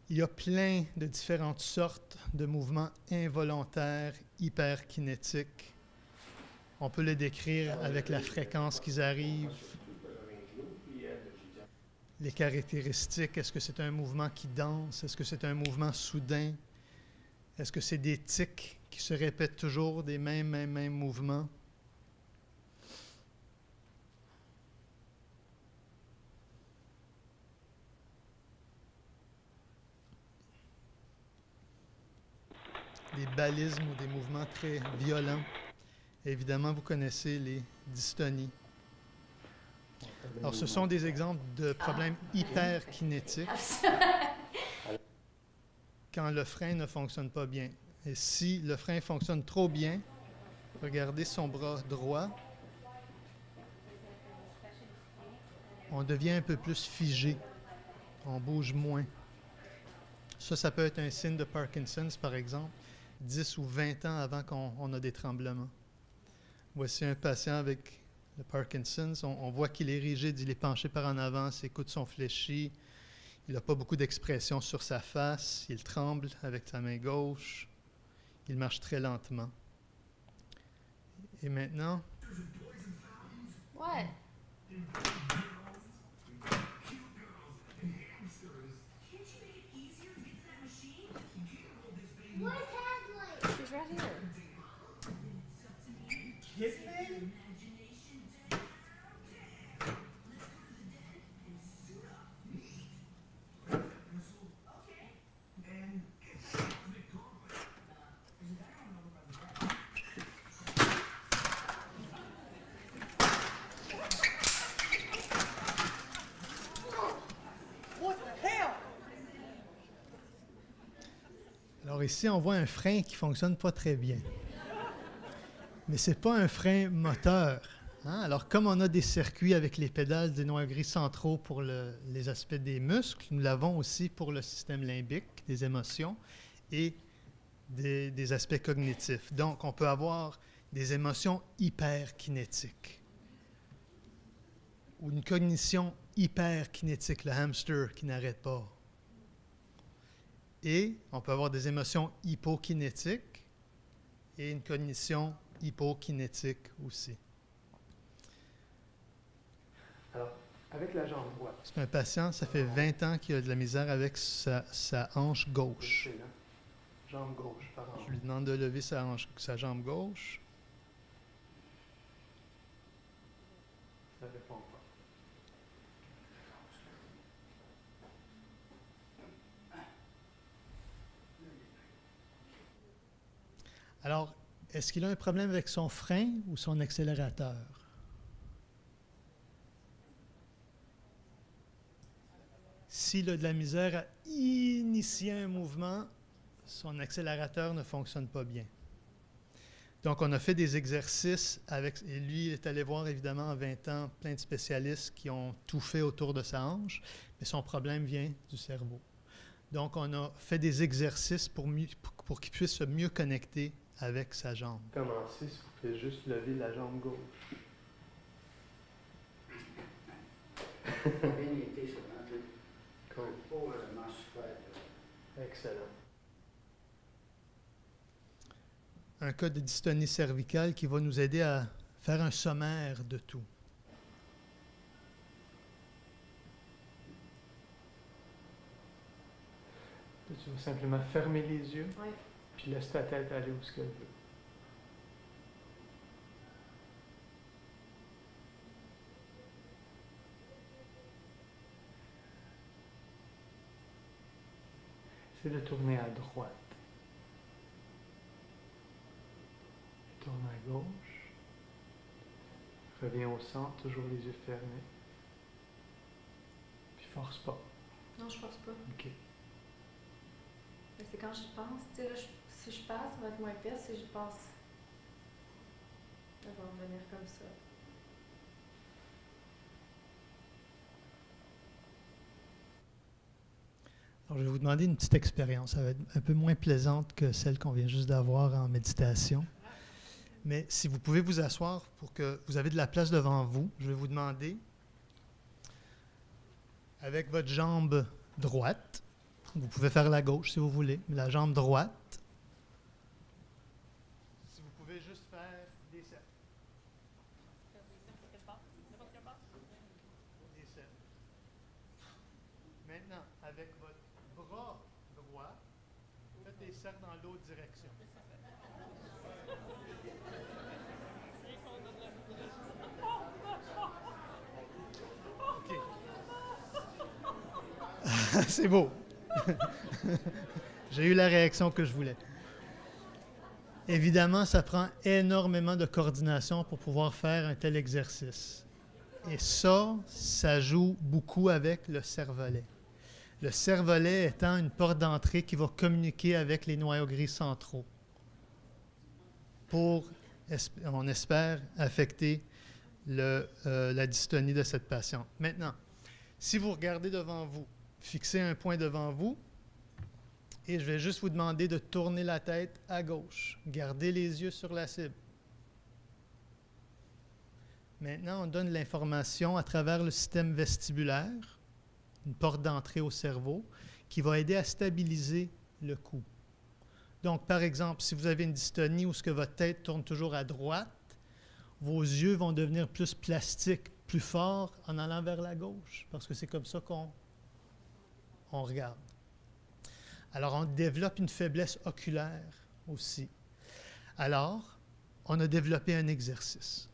Il y a plein de différentes sortes de mouvements involontaires, hyperkinétiques. On peut les décrire avec la fréquence qu'ils arrivent, les caractéristiques. Est-ce que c'est un mouvement qui danse? Est-ce que c'est un mouvement soudain? Est-ce que c'est des tics qui se répètent toujours, des mêmes mouvements? Des balismes ou des mouvements très violents. Évidemment, vous connaissez les dystonies. Alors, ce sont des exemples de problèmes hyperkinétiques quand le frein ne fonctionne pas bien. Et si le frein fonctionne trop bien, regardez son bras droit, on devient un peu plus figé, on bouge moins. Ça peut être un signe de Parkinson's, par exemple, 10 ou 20 ans avant qu'on a des tremblements. Voici un patient avec le Parkinson's. On voit qu'il est rigide, il est penché par en avant, ses coudes sont fléchis. Il n'a pas beaucoup d'expression sur sa face. Il tremble avec sa main gauche. Il marche très lentement. Et maintenant... What? She's right here. Alors ici, on voit un frein qui ne fonctionne pas très bien. Mais ce n'est pas un frein moteur. Hein? Alors, comme on a des circuits avec les pédales des noyaux gris centraux pour les aspects des muscles, nous l'avons aussi pour le système limbique, des émotions, et des aspects cognitifs. Donc, on peut avoir des émotions hyperkinétiques ou une cognition hyperkinétique, le hamster qui n'arrête pas. Et on peut avoir des émotions hypokinétiques et une cognition hypokinétique aussi. Alors, avec la jambe droite. C'est un patient, ça fait 20 ans qu'il a de la misère avec sa hanche gauche. Jambe gauche, par exemple. Je lui demande de lever sa jambe gauche. Ça répond pas. Alors, est-ce qu'il a un problème avec son frein ou son accélérateur? S'il a de la misère à initier un mouvement, son accélérateur ne fonctionne pas bien. Donc, on a fait des exercices avec... Et lui, il est allé voir, évidemment, en 20 ans, plein de spécialistes qui ont tout fait autour de sa hanche, mais son problème vient du cerveau. Donc, on a fait des exercices pour qu'il puisse se mieux connecter avec sa jambe. Commencez si vous pouvez juste lever la jambe gauche. Cool. Excellent. Un cas de dystonie cervicale qui va nous aider à faire un sommaire de tout. Tu vas simplement fermer les yeux, Oui. puis laisse ta tête aller où ce qu'elle veut. Essaie de tourner à droite. Tourne à gauche. Reviens au centre, toujours les yeux fermés. Puis force pas. Non, je force pas. OK. Mais c'est quand je pense, tu sais, là, si je passe, ça va être moins pire. Si je passe, ça va revenir comme ça. Alors, je vais vous demander une petite expérience. Ça va être un peu moins plaisante que celle qu'on vient juste d'avoir en méditation. Mais si vous pouvez vous asseoir pour que vous avez de la place devant vous, je vais vous demander, avec votre jambe droite, vous pouvez faire la gauche si vous voulez, mais la jambe droite, si vous pouvez juste faire des cercles. Des cercles. Maintenant, avec votre bras droit, faites des cercles dans l'autre direction. OK. C'est beau. J'ai eu la réaction que je voulais. Évidemment, ça prend énormément de coordination pour pouvoir faire un tel exercice. Et ça joue beaucoup avec le cervelet. Le cervelet étant une porte d'entrée qui va communiquer avec les noyaux gris centraux pour, on espère, affecter la dystonie de cette patiente. Maintenant, si vous regardez devant vous, fixez un point devant vous et je vais juste vous demander de tourner la tête à gauche. Gardez les yeux sur la cible. Maintenant, on donne l'information à travers le système vestibulaire, une porte d'entrée au cerveau, qui va aider à stabiliser le cou. Donc, par exemple, si vous avez une dystonie où ce que votre tête tourne toujours à droite, vos yeux vont devenir plus plastiques, plus forts en allant vers la gauche, parce que c'est comme ça qu'on regarde. Alors, on développe une faiblesse oculaire aussi. Alors, on a développé un exercice.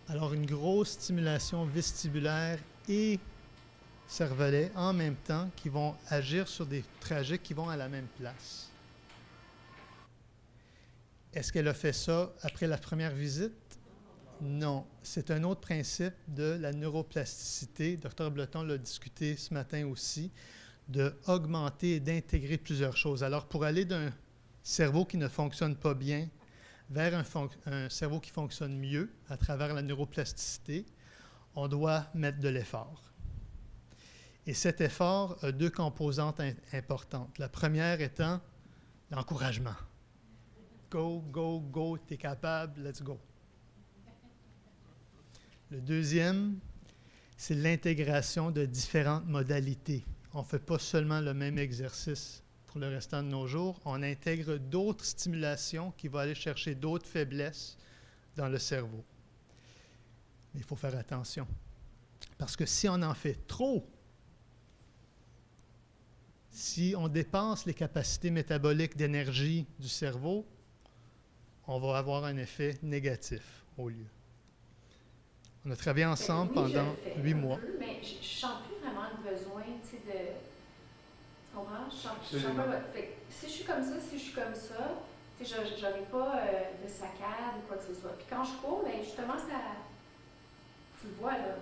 Alors, une grosse stimulation vestibulaire et cervelet en même temps qui vont agir sur des trajets qui vont à la même place. Est-ce qu'elle a fait ça après la première visite? Non. C'est un autre principe de la neuroplasticité. Dr. Bleton l'a discuté ce matin aussi, d'augmenter et d'intégrer plusieurs choses. Alors, pour aller d'un cerveau qui ne fonctionne pas bien vers un cerveau qui fonctionne mieux à travers la neuroplasticité, on doit mettre de l'effort. Et cet effort a deux composantes importantes. La première étant l'encouragement. Go, go, go, t'es capable, let's go. Le deuxième, c'est l'intégration de différentes modalités. On ne fait pas seulement le même exercice pour le restant de nos jours, on intègre d'autres stimulations qui vont aller chercher d'autres faiblesses dans le cerveau. Mais il faut faire attention. Parce que si on en fait trop, si on dépasse les capacités métaboliques d'énergie du cerveau, on va avoir un effet négatif au lieu. On a travaillé ensemble pendant 8 mois. Mais je ne sens plus vraiment le besoin, tu sais, de... Tu comprends? Je sens pas... Fait que si je suis comme ça, tu sais, j'aurai pas de saccade ou quoi que ce soit. Puis quand je cours, bien, justement, ça... Tu le vois, là.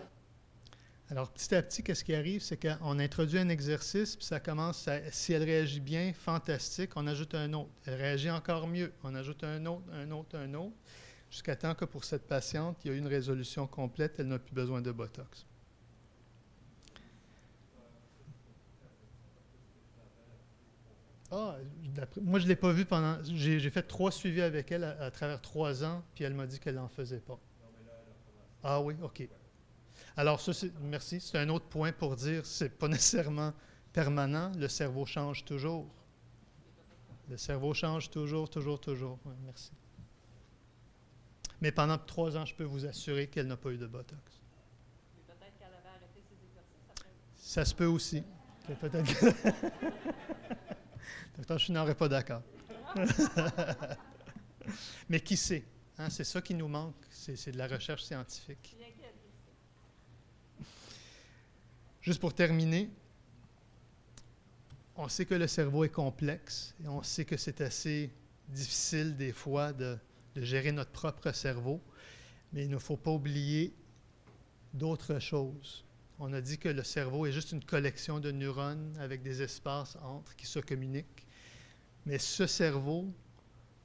Alors, petit à petit, qu'est-ce qui arrive? C'est qu'on introduit un exercice, puis ça commence à... Si elle réagit bien, fantastique, on ajoute un autre. Elle réagit encore mieux, on ajoute un autre, jusqu'à temps que pour cette patiente, il y a eu une résolution complète, elle n'a plus besoin de Botox. Moi, je ne l'ai pas vue pendant... J'ai fait 3 suivis avec elle à travers 3 ans, puis elle m'a dit qu'elle n'en faisait pas. Ah oui, OK. Alors, ça, merci. C'est un autre point pour dire que ce n'est pas nécessairement permanent. Le cerveau change toujours. Le cerveau change toujours. Oui, merci. Mais pendant 3 ans, je peux vous assurer qu'elle n'a pas eu de Botox. Peut-être qu'elle avait arrêté ses exercices après. Ça se peut aussi. Peut-être que... Pourtant, je n'aurais pas d'accord. Mais qui sait? Hein? C'est ça qui nous manque. C'est de la recherche scientifique. Juste pour terminer, on sait que le cerveau est complexe et on sait que c'est assez difficile des fois de gérer notre propre cerveau, mais il ne faut pas oublier d'autres choses. On a dit que le cerveau est juste une collection de neurones avec des espaces entre qui se communiquent, mais ce cerveau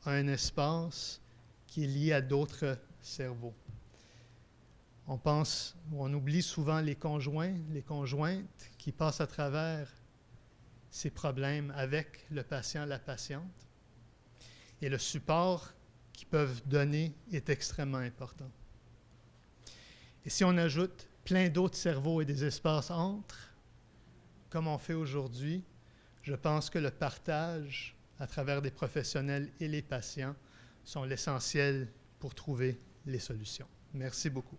a un espace qui est lié à d'autres cerveaux. On oublie souvent les conjoints, les conjointes qui passent à travers ces problèmes avec le patient, la patiente. Et le support qu'ils peuvent donner est extrêmement important. Et si on ajoute plein d'autres cerveaux et des espaces entre, comme on fait aujourd'hui, je pense que le partage à travers des professionnels et les patients sont l'essentiel pour trouver les solutions. Merci beaucoup.